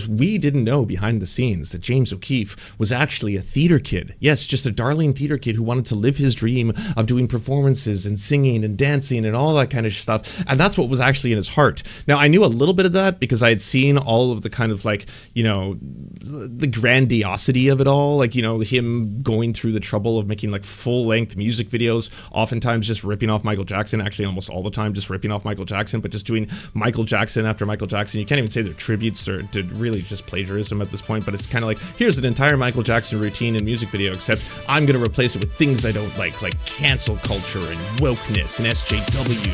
We didn't know behind the scenes that James O'Keefe was actually a theater kid. Yes, just a darling theater kid who wanted to live his dream of doing performances and singing and dancing and all that kind of stuff. And that's what was actually in his heart. Now, I knew a little bit of that because I had seen all of the kind of like, you know, the grandiosity of it all. Like, you know, him going through the trouble of making like full-length music videos, oftentimes just ripping off Michael Jackson, actually almost all the time just ripping off Michael Jackson, but just doing Michael Jackson after Michael Jackson. You can't even say they're tributes or to really just plagiarism at this point, but it's kind of like, here's an entire Michael Jackson routine and music video, except I'm going to replace it with things I don't like cancel culture and wokeness and SJW.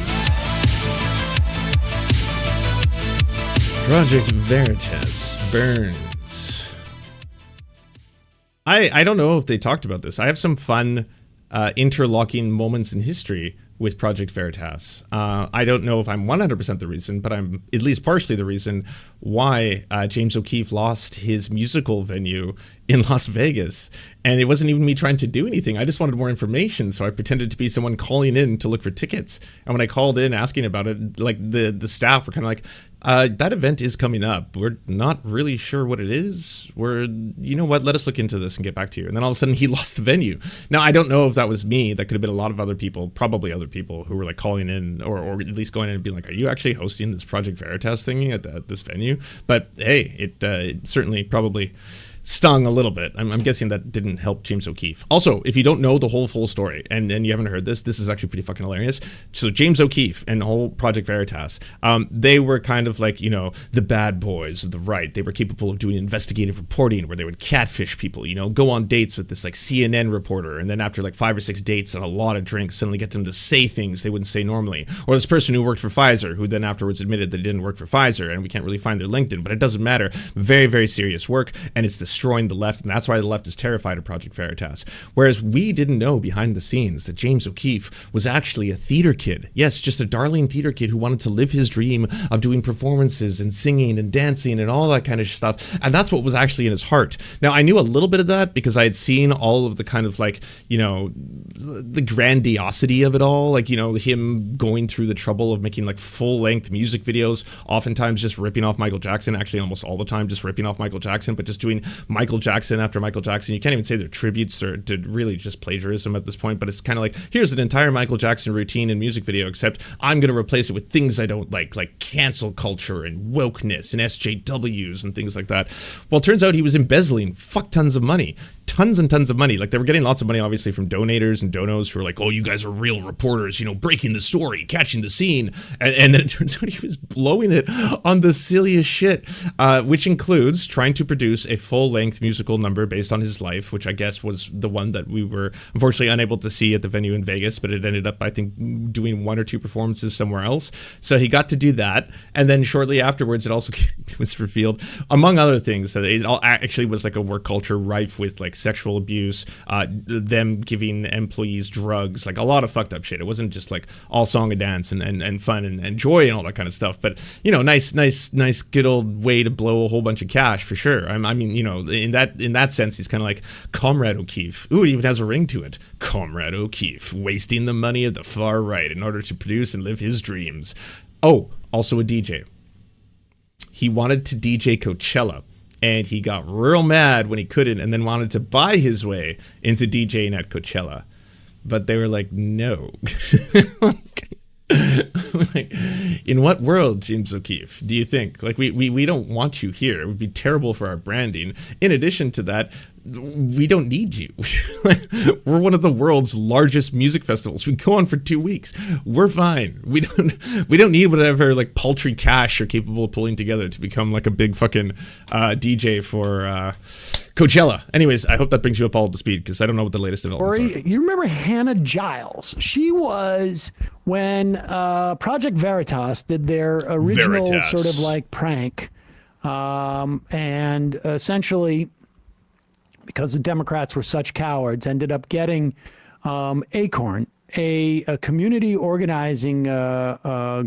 Project Veritas burns. I don't know if they talked about this. I have some fun interlocking moments in history with Project Veritas. I don't know if I'm 100% the reason, but I'm at least partially the reason why James O'Keefe lost his musical venue in Las Vegas. And it wasn't even me trying to do anything. I just wanted more information, so I pretended to be someone calling in to look for tickets. And when I called in asking about it, like the staff were kind of like, that event is coming up. We're not really sure what it is. You know what, let us look into this and get back to you. And then all of a sudden he lost the venue. Now, I don't know if that was me. That could have been a lot of other people, probably other people who were like calling in or at least going in and being like, are you actually hosting this Project Veritas thingy at this venue? But hey, it certainly probably stung a little bit. I'm guessing that didn't help James O'Keefe. Also, if you don't know the whole full story and you haven't heard this is actually pretty fucking hilarious. So James O'Keefe and the whole Project Veritas, they were kind of like, you know, the bad boys of the right. They were capable of doing investigative reporting where they would catfish people, you know, go on dates with this like CNN reporter, and then after like 5 or 6 dates and a lot of drinks, suddenly get them to say things they wouldn't say normally. Or this person who worked for Pfizer, who then afterwards admitted that he didn't work for Pfizer, and we can't really find their LinkedIn, but it doesn't matter. Very, very serious work, and it's destroying the left, and that's why the left is terrified of Project Veritas. Whereas we didn't know behind the scenes that James O'Keefe was actually a theater kid. Yes, just a darling theater kid who wanted to live his dream of doing performances and singing and dancing and all that kind of stuff, and that's what was actually in his heart. Now, I knew a little bit of that because I had seen all of the kind of like, you know, the grandiosity of it all. Like, you know, him going through the trouble of making like full-length music videos, oftentimes just ripping off Michael Jackson, actually almost all the time just ripping off Michael Jackson, but just doing Michael Jackson after Michael Jackson. You can't even say they're tributes or to really just plagiarism at this point, but it's kind of like, here's an entire Michael Jackson routine and music video, except I'm going to replace it with things I don't like cancel culture and wokeness and SJWs and things like that. Well, it turns out he was embezzling fuck tons of money. Tons and tons of money. Like, they were getting lots of money, obviously, from donators and donos who were like, oh, you guys are real reporters, you know, breaking the story, catching the scene. And then it turns out he was blowing it on the silliest shit, which includes trying to produce a full-length musical number based on his life, which I guess was the one that we were unfortunately unable to see at the venue in Vegas, but it ended up, I think, doing 1 or 2 performances somewhere else. So he got to do that. And then shortly afterwards, it also was revealed, among other things, that it all actually was like a work culture rife with like sexual abuse, them giving employees drugs, like a lot of fucked up shit. It wasn't just like all song and dance and fun and joy and all that kind of stuff, but you know, nice good old way to blow a whole bunch of cash for sure. I mean, you know, in that sense, he's kind of like Comrade O'Keefe. Ooh, it even has a ring to it. Comrade O'Keefe, wasting the money of the far right in order to produce and live his dreams. Oh, also a DJ. He wanted to DJ Coachella, and he got real mad when he couldn't, and then wanted to buy his way into DJing at Coachella. But they were like, no. Like, in what world, James O'Keefe, do you think? Like, we don't want you here. It would be terrible for our branding. In addition to that, we don't need you. We're one of the world's largest music festivals. We go on for 2 weeks. We're fine. We don't need whatever like paltry cash you're capable of pulling together to become like a big fucking DJ for Coachella. Anyways, I hope that brings you up all to speed, because I don't know what the latest developments are. You remember Hannah Giles? She was when Project Veritas did their original sort of like prank, and essentially, because the Democrats were such cowards, ended up getting Acorn, a community organizing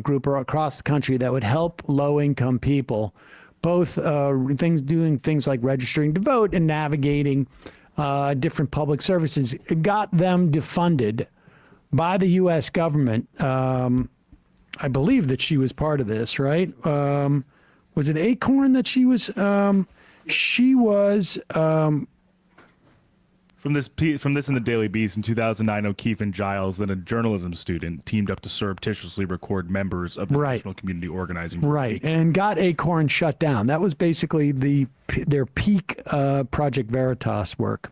group across the country that would help low-income people, both doing things like registering to vote and navigating different public services. It got them defunded by the U.S. government. I believe that she was part of this, right? Was it Acorn that she was? She was. From this in the Daily Beast in 2009, O'Keefe and Giles, then a journalism student, teamed up to surreptitiously record members of the National Community Organizing Group. Right, and got Acorn shut down. That was basically their peak Project Veritas work.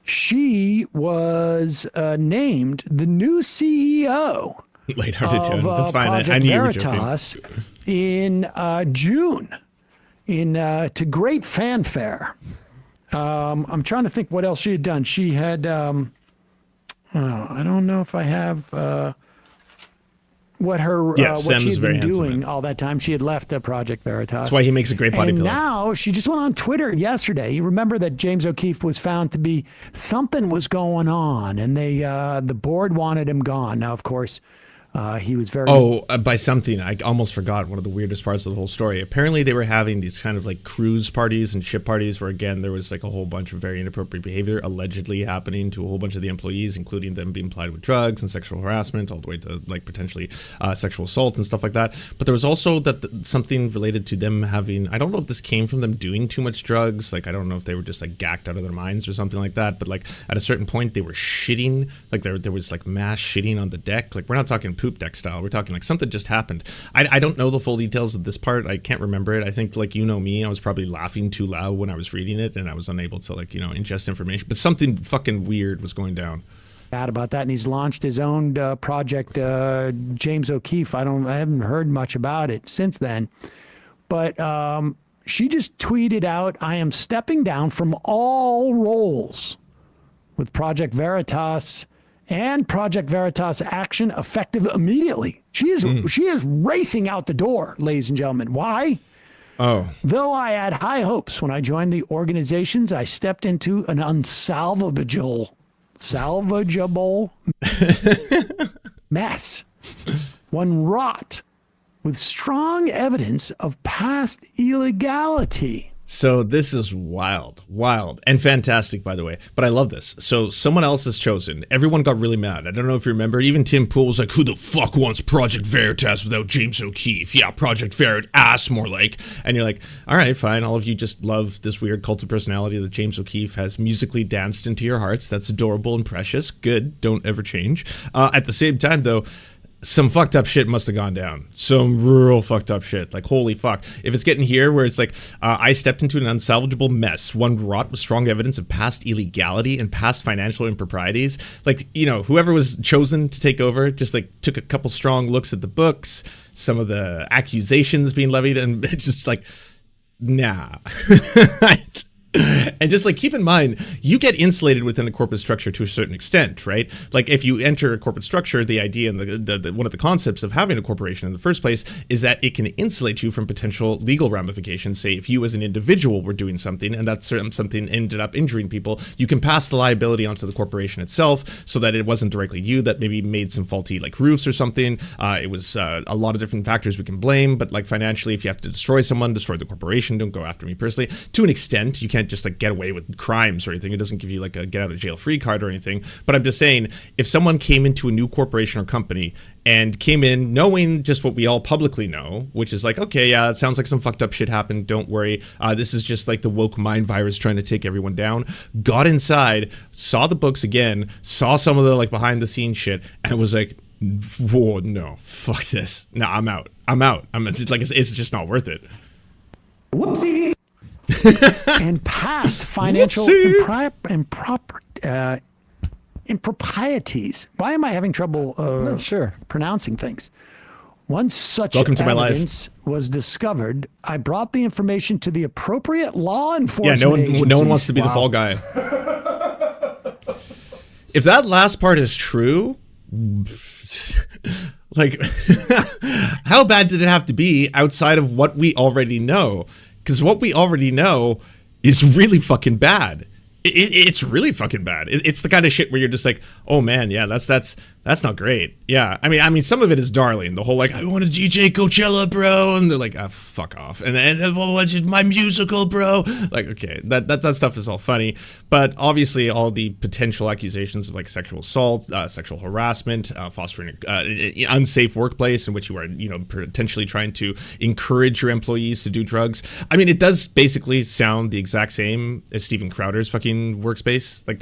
She was named the new CEO Wait, hard to tune. That's fine. Project I knew Veritas in June, to great fanfare. I'm trying to think what else she had done. She had, I don't know if I have what her what she had been doing all that time. She had left Project Veritas. That's why he makes a great body pillow. And now she just went on Twitter yesterday. You remember that James O'Keefe was found to be something was going on, and the board wanted him gone. Now, of course. He was very... by something. I almost forgot one of the weirdest parts of the whole story. Apparently, they were having these kind of like cruise parties and ship parties where, again, there was like a whole bunch of very inappropriate behavior allegedly happening to a whole bunch of the employees, including them being plied with drugs and sexual harassment, all the way to like potentially sexual assault and stuff like that. But there was also something related to them having... I don't know if this came from them doing too much drugs. Like, I don't know if they were just like gacked out of their minds or something like that. But like at a certain point, they were shitting. Like there was like mass shitting on the deck. Like, we're not talking poop deck style. We're talking like something just happened. I don't know the full details of this part. I can't remember it. I think, like, you know me, I was probably laughing too loud when I was reading it, and I was unable to, like, ingest information. But something fucking weird was going down. Bad about that, and he's launched his own project, James O'Keefe. I haven't heard much about it since then. But she just tweeted out, "I am stepping down from all roles with Project Veritas and Project Veritas action effective immediately." She is racing out the door, ladies and gentlemen. Why? Though I had high hopes when I joined the organizations, I stepped into an salvageable mess. One wrought with strong evidence of past illegality. So this is wild and fantastic, by the way. But I love this. So someone else is chosen. Everyone got really mad. I don't know if you remember. Even Tim Pool was like, "Who the fuck wants Project Veritas without James O'Keefe? Yeah, Project Veritas, more like." And you're like, all right, fine. All of you just love this weird cult of personality that James O'Keefe has musically danced into your hearts. That's adorable and precious. Good. Don't ever change. At the same time, though, some fucked up shit must have gone down. Some real fucked up shit. Like, holy fuck. If it's getting here where it's like, I stepped into an unsalvageable mess, one wrought with strong evidence of past illegality and past financial improprieties. Like, whoever was chosen to take over just like took a couple strong looks at the books, some of the accusations being levied, and just like, nah. And just like keep in mind, you get insulated within a corporate structure to a certain extent, right? Like if you enter a corporate structure, the idea and the one of the concepts of having a corporation in the first place is that it can insulate you from potential legal ramifications. Say if you as an individual were doing something and that something ended up injuring people, you can pass the liability onto the corporation itself so that it wasn't directly you that maybe made some faulty like roofs or something. It was a lot of different factors we can blame, but like financially, if you have to destroy someone, destroy the corporation. Don't go after me personally. To an extent, you can't just like get away with crimes or anything. It doesn't give you like a get out of jail free card or anything. But I'm just saying, if someone came into a new corporation or company and came in knowing just what we all publicly know, which is like, okay, yeah, it sounds like some fucked up shit happened. Don't worry. This is just like the woke mind virus trying to take everyone down. Got inside, saw the books again, saw some of the like behind the scenes shit, and it was like, whoa, no, fuck this. No, I'm out. It's like, it's just not worth it. Whoopsie. And past financial improprieties. Why am I having trouble pronouncing things? Once such evidence was discovered, I brought the information to the appropriate law enforcement agencies. No one wants to be the fall guy. If that last part is true, like, how bad did it have to be outside of what we already know? Because what we already know is really fucking bad. It's really fucking bad. It's the kind of shit where you're just like, oh man, yeah, that's That's not great. Yeah, I mean, some of it is darling. The whole like, I want to DJ Coachella, bro, and they're like, ah, fuck off. And what's my musical, bro? Like, okay, that stuff is all funny, but obviously all the potential accusations of like sexual assault, sexual harassment, fostering an unsafe workplace in which you are, potentially trying to encourage your employees to do drugs. I mean, it does basically sound the exact same as Steven Crowder's fucking workspace. Like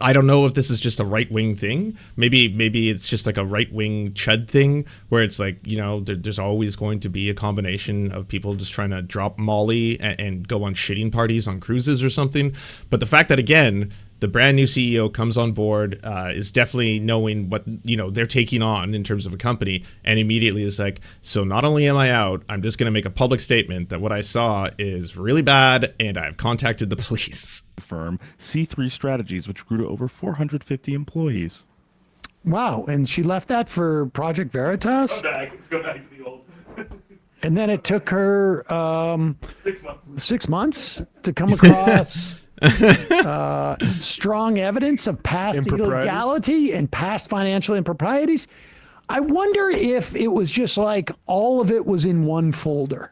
I don't know if this is just a right wing thing. Maybe it's just like a right-wing chud thing where it's like, there's always going to be a combination of people just trying to drop Molly and go on shitting parties on cruises or something. But the fact that, again, the brand new CEO comes on board is definitely knowing what, they're taking on in terms of a company, and immediately is like, so not only am I out, I'm just going to make a public statement that what I saw is really bad and I've contacted the police. Firm C3 Strategies, which grew to over 450 employees. Wow, and she left that for Project Veritas? Go back to the old. And then it took her 6 months. 6 months to come across strong evidence of past illegality and past financial improprieties. I wonder if it was just like all of it was in one folder.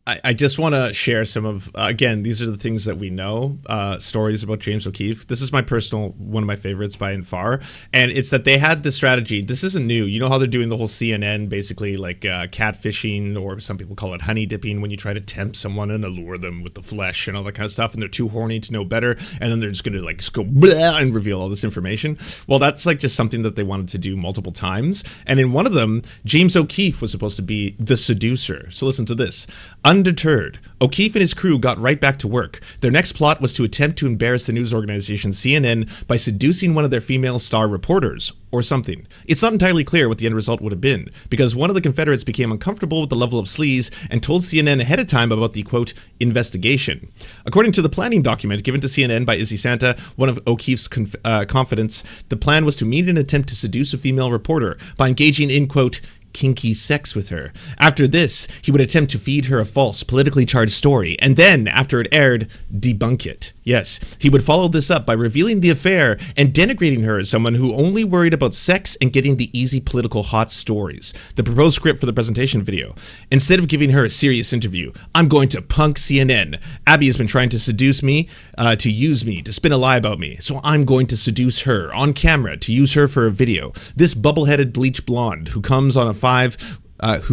I just want to share some of, again, these are the things that we know, stories about James O'Keefe. This is my personal, one of my favorites by and far. And it's that they had this strategy. This isn't new. You know how they're doing the whole CNN, basically like catfishing, or some people call it honey dipping, when you try to tempt someone and allure them with the flesh and all that kind of stuff. And they're too horny to know better. And then they're just going to like just go blah and reveal all this information. Well, that's like just something that they wanted to do multiple times. And in one of them, James O'Keefe was supposed to be the seducer. So listen to this. Undeterred, O'Keefe and his crew got right back to work. Their next plot was to attempt to embarrass the news organization CNN by seducing one of their female star reporters, or something. It's not entirely clear what the end result would have been, because one of the Confederates became uncomfortable with the level of sleaze and told CNN ahead of time about the, quote, investigation. According to the planning document given to CNN by Izzy Santa, one of O'Keefe's confidants, the plan was to meet and attempt to seduce a female reporter by engaging in, quote, kinky sex with her. After this, he would attempt to feed her a false, politically charged story, and then, after it aired, debunk it. Yes, he would follow this up by revealing the affair and denigrating her as someone who only worried about sex and getting the easy political hot stories. The proposed script for the presentation video. Instead of giving her a serious interview, I'm going to punk CNN. Abby has been trying to seduce me, to use me, to spin a lie about me, so I'm going to seduce her on camera to use her for a video. This bubble-headed bleach blonde who comes on at 5. I was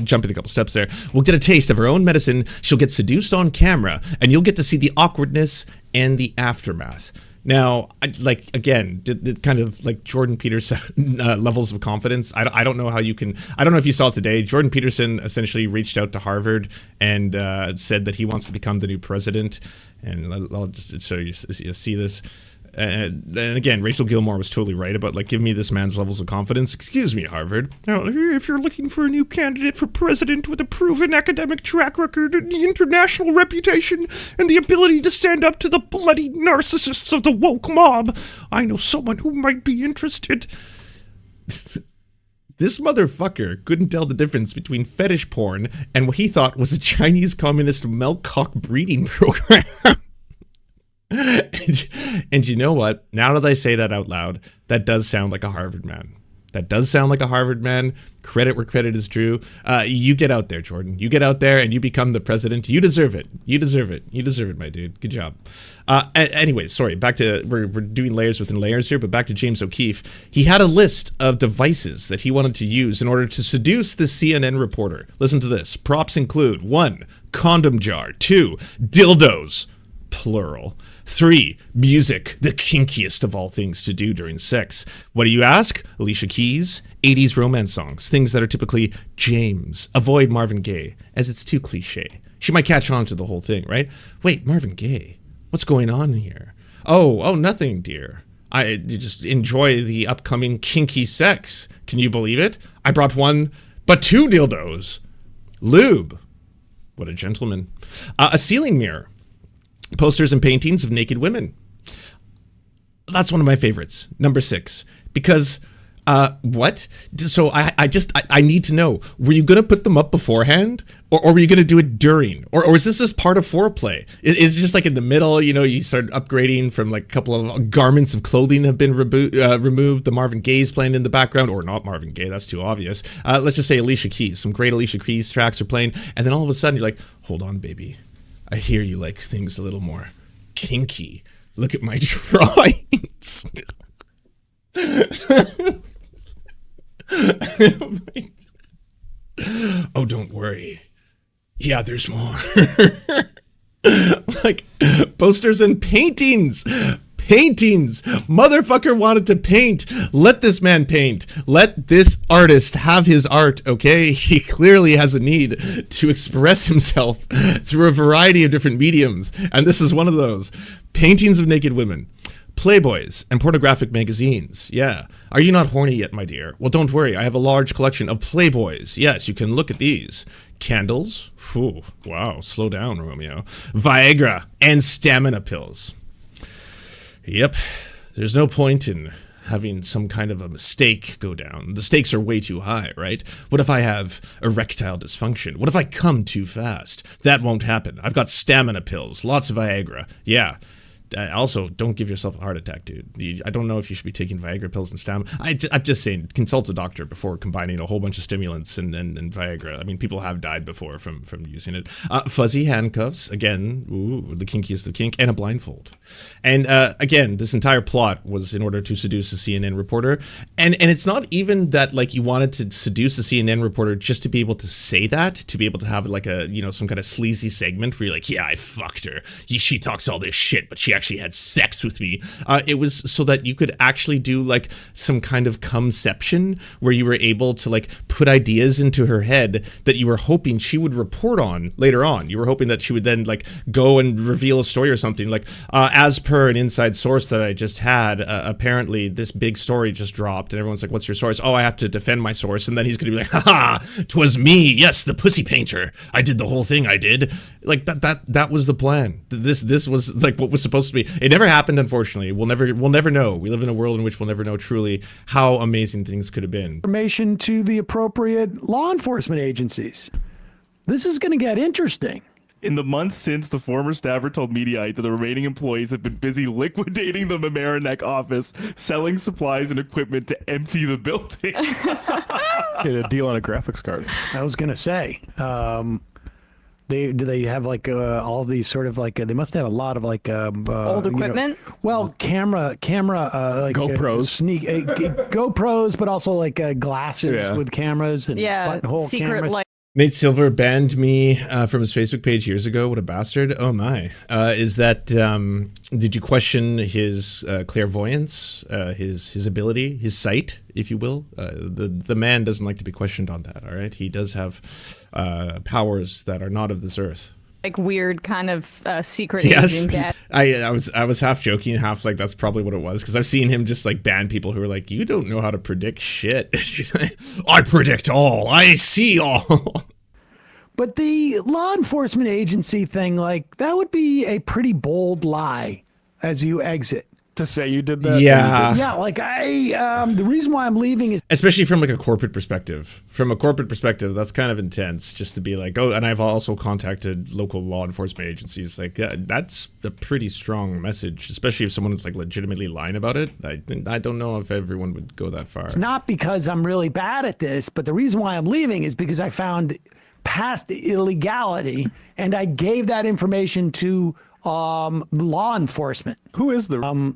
jumping a couple steps there. We'll get a taste of her own medicine. She'll get seduced on camera, and you'll get to see the awkwardness and the aftermath. Now, again, kind of like Jordan Peterson levels of confidence. I don't know how you can. I don't know if you saw it today. Jordan Peterson essentially reached out to Harvard and said that he wants to become the new president. And I'll just show you see this. And again, Rachel Gilmore was totally right about, like, give me this man's levels of confidence. Excuse me, Harvard. Now, if you're looking for a new candidate for president with a proven academic track record, and the international reputation, and the ability to stand up to the bloody narcissists of the woke mob, I know someone who might be interested. This motherfucker couldn't tell the difference between fetish porn and what he thought was a Chinese communist milk cock breeding program. And you know what? Now that I say that out loud, that does sound like a Harvard man. That does sound like a Harvard man. Credit where credit is due. You get out there, Jordan. You get out there and you become the president. You deserve it. You deserve it. You deserve it, my dude. Good job. Anyways, sorry. Back to, we're doing layers within layers here, but back to James O'Keefe. He had a list of devices that he wanted to use in order to seduce the CNN reporter. Listen to this. Props include 1, condom jar. 2, dildos, plural. 3, music, the kinkiest of all things to do during sex. What do you ask? Alicia Keys, 80s romance songs, things that are typically James. Avoid Marvin Gaye, as it's too cliche. She might catch on to the whole thing, right? Wait, Marvin Gaye? What's going on here? Oh, nothing, dear. I just enjoy the upcoming kinky sex. Can you believe it? I brought 1, but 2 dildos. Lube. What a gentleman. A ceiling mirror. Posters and paintings of naked women. That's one of my favorites. Number 6. Because What? So I need to know, were you going to put them up beforehand? Or were you going to do it during? Or is this just part of foreplay? Is it just like in the middle, you know, you start upgrading from like a couple of garments of clothing have been removed, the Marvin Gaye's playing in the background, or not Marvin Gaye, that's too obvious. Let's just say Alicia Keys, some great Alicia Keys tracks are playing, and then all of a sudden you're like, hold on, baby. I hear you like things a little more kinky. Look at my drawings. Oh, don't worry. Yeah, there's more. Like posters and paintings. Paintings. Motherfucker wanted to paint. Let this man paint. Let this artist have his art, okay? He clearly has a need to express himself through a variety of different mediums, and this is one of those. Paintings of naked women. Playboys and pornographic magazines. Yeah. Are you not horny yet, my dear? Well, don't worry. I have a large collection of Playboys. Yes, you can look at these. Candles. Whew. Wow. Slow down, Romeo. Viagra and stamina pills. Yep. There's no point in having some kind of a mistake go down. The stakes are way too high, right? What if I have erectile dysfunction? What if I come too fast? That won't happen. I've got stamina pills. Lots of Viagra. Yeah. Also, don't give yourself a heart attack, dude. I don't know if you should be taking Viagra pills and stamina. I'm just saying, consult a doctor before combining a whole bunch of stimulants and Viagra. I mean, people have died before from using it. Fuzzy handcuffs, again, ooh, the kinkiest of kink, and a blindfold. And again, this entire plot was in order to seduce a CNN reporter. And it's not even that like you wanted to seduce a CNN reporter just to be able to say that, to be able to have like a, you know, some kind of sleazy segment where you're like, yeah, I fucked her. She talks all this shit, but she actually had sex with me. It was so that you could actually do like some kind of cumception where you were able to like put ideas into her head that you were hoping she would report on later on. You were hoping that she would then like go and reveal a story or something like, as per an inside source that I just had, apparently this big story just dropped and everyone's like, what's your source? Oh, I have to defend my source. And then he's gonna be like, haha, 'twas me. Yes, the pussy painter. I did the whole thing. I did. Like that was the plan. This was like what was supposed to be. It never happened, unfortunately. We'll never know. We live in a world in which we'll never know truly how amazing things could have been. Information to the appropriate law enforcement agencies. This is going to get interesting. In the months since, the former staffer told Mediaite that the remaining employees have been busy liquidating the Mamaroneck office, selling supplies and equipment to empty the building. Get a deal on a graphics card. I was going to say, do they have like all these sort of like they must have a lot of like old equipment? Camera like GoPros, GoPros, but also like glasses with cameras and buttonhole secret cameras. light. Nate Silver banned me from his Facebook page years ago. What a bastard. Oh my. Is that, did you question his clairvoyance, his ability, his sight, if you will? The man doesn't like to be questioned on that, all right? He does have powers that are not of this earth. Like weird kind of secret yes. agent cat. I was half joking, half like that's probably what it was, because I've seen him just like ban people who are like, you don't know how to predict shit. I predict all. I see all. But the law enforcement agency thing, like that would be a pretty bold lie as you exit. To say you did that? Yeah, like the reason why I'm leaving is... Especially from like a corporate perspective. From a corporate perspective, that's kind of intense just to be like, oh, and I've also contacted local law enforcement agencies. Like, that's a pretty strong message, especially if someone is like legitimately lying about it. I don't know if everyone would go that far. It's not because I'm really bad at this, but the reason why I'm leaving is because I found past illegality and I gave that information to law enforcement. Who is the...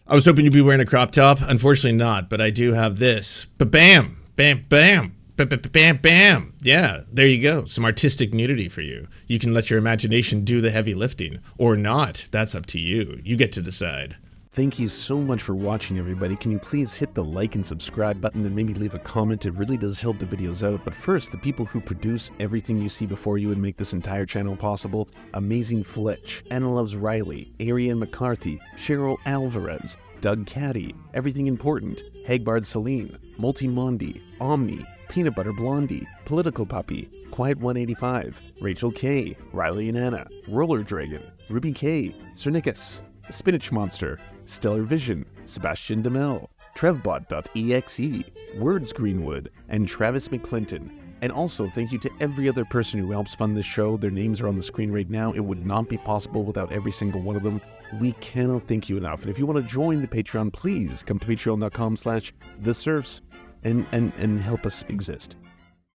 I was hoping you'd be wearing a crop top. Unfortunately not, but I do have this. Ba-bam! Bam, bam! Bam, bam! Yeah, there you go. Some artistic nudity for you. You can let your imagination do the heavy lifting. Or not. That's up to you. You get to decide. Thank you so much for watching, everybody. Can you please hit the like and subscribe button and maybe leave a comment? It really does help the videos out. But first, the people who produce everything you see before you and make this entire channel possible: Amazing Fletch, Anna Loves Riley, Ariane McCarthy, Cheryl Alvarez, Doug Caddy, Everything Important, Hagbard Celine, Multimondi, Omni, Peanut Butter Blondie, Political Puppy, Quiet 185, Rachel K, Riley and Anna, Roller Dragon, Ruby K, Cernicus, Spinach Monster, Stellar Vision, Sebastian Demel, Trevbot.exe, Words Greenwood, and Travis McClinton. And also, thank you to every other person who helps fund this show. Their names are on the screen right now. It would not be possible without every single one of them. We cannot thank you enough. And if you want to join the Patreon, please come to patreon.com/theserfs and help us exist.